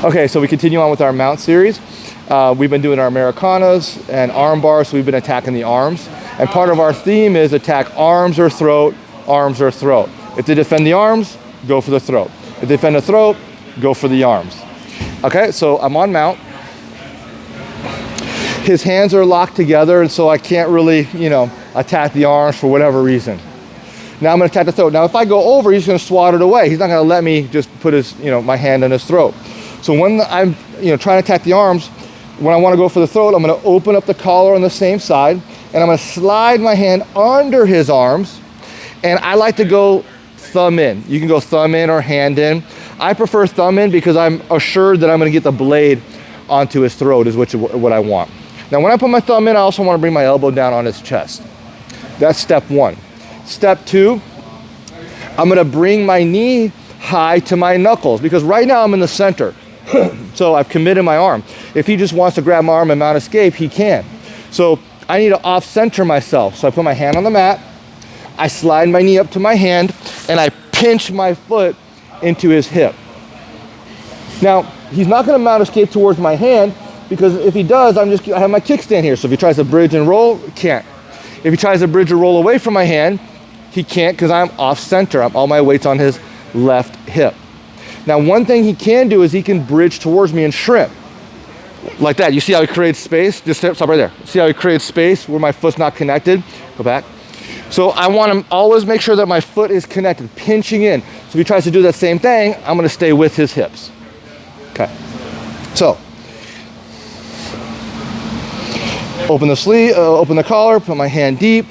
Okay, so we continue on with our mount series. We've been doing our Americanas and arm bars, so we've been attacking the arms. And part of our theme is attack arms or throat, arms or throat. If they defend the arms, go for the throat. If they defend the throat, go for the arms. Okay, so I'm on mount. His hands are locked together, and so I can't really, attack the arms for whatever reason. Now I'm gonna attack the throat. Now if I go over, he's gonna swat it away. He's not gonna let me just put his, my hand in his throat. So when I'm, trying to attack the arms, when I wanna go for the throat, I'm gonna open up the collar on the same side, and I'm gonna slide my hand under his arms, and I like to go thumb in. You can go thumb in or hand in. I prefer thumb in because I'm assured that I'm gonna get the blade onto his throat is what I want. Now when I put my thumb in, I also wanna bring my elbow down on his chest. That's step one. Step two, I'm gonna bring my knee high to my knuckles because right now I'm in the center. So I've committed my arm. If he just wants to grab my arm and mount escape, he can. So I need to off-center myself. So I put my hand on the mat, I slide my knee up to my hand, and I pinch my foot into his hip. Now, he's not gonna mount escape towards my hand because if he does, I have my kickstand here. So if he tries to bridge and roll, he can't. If he tries to bridge or roll away from my hand, he can't because I'm off-center. All my weight's on his left hip. Now, one thing he can do is he can bridge towards me and shrimp. Like that. You see how he creates space? Just stop right there. See how he creates space where my foot's not connected? Go back. So I want to always make sure that my foot is connected, pinching in. So if he tries to do that same thing, I'm going to stay with his hips. Okay. So, open the sleeve, open the collar, put my hand deep,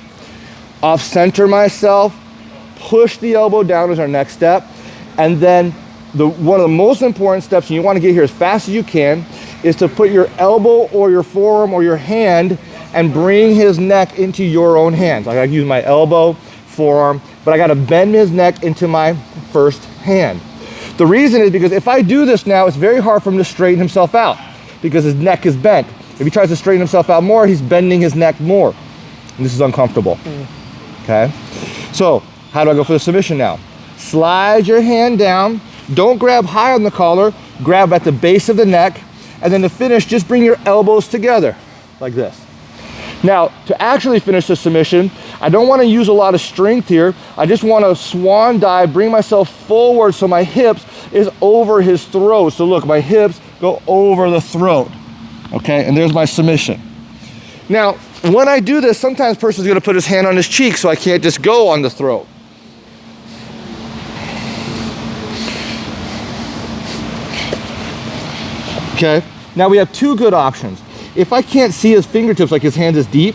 off-center myself, push the elbow down as our next step, and then one of the most important steps, and you want to get here as fast as you can, is to put your elbow or your forearm or your hand and bring his neck into your own hands. Like I use my elbow, forearm, but I got to bend his neck into my first hand. The reason is because if I do this now, it's very hard for him to straighten himself out because his neck is bent. If he tries to straighten himself out more, he's bending his neck more. And this is uncomfortable. Okay? So, how do I go for the submission now? Slide your hand down. Don't grab high on the collar. Grab at the base of the neck. And then to finish, just bring your elbows together, like this. Now, to actually finish the submission, I don't want to use a lot of strength here. I just want to swan dive, bring myself forward so my hips is over his throat. So look, my hips go over the throat. Okay, and there's my submission. Now, when I do this, sometimes a person's gonna put his hand on his cheek, so I can't just go on the throat. Okay, now we have two good options. If I can't see his fingertips, like his hand is deep,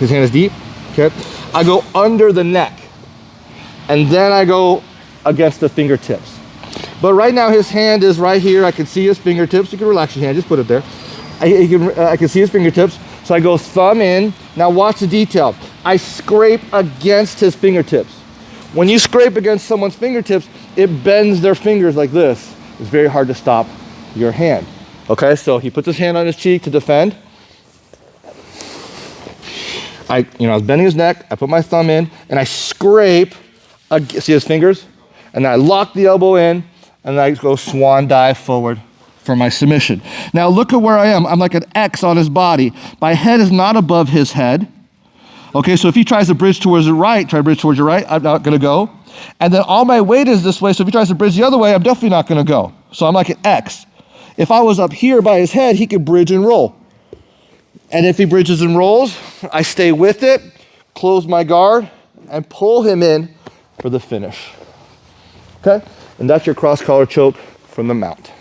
okay, I go under the neck, and then I go against the fingertips. But right now his hand is right here. I can see his fingertips. You can relax your hand, just put it there. I can see his fingertips. So I go thumb in. Now watch the detail. I scrape against his fingertips. When you scrape against someone's fingertips, it bends their fingers like this. It's very hard to stop your hand. Okay, so he puts his hand on his cheek to defend. I was bending his neck. I put my thumb in and I scrape. See his fingers? And then I lock the elbow in. And I go swan dive forward for my submission. Now look at where I am. I'm like an X on his body. My head is not above his head. Okay, so if he tries to bridge towards the right, try to bridge towards your right, I'm not gonna go. And then all my weight is this way, so if he tries to bridge the other way, I'm definitely not gonna go. So I'm like an X. If I was up here by his head, he could bridge and roll. And if he bridges and rolls, I stay with it, close my guard, and pull him in for the finish. Okay? And that's your cross collar choke from the mount.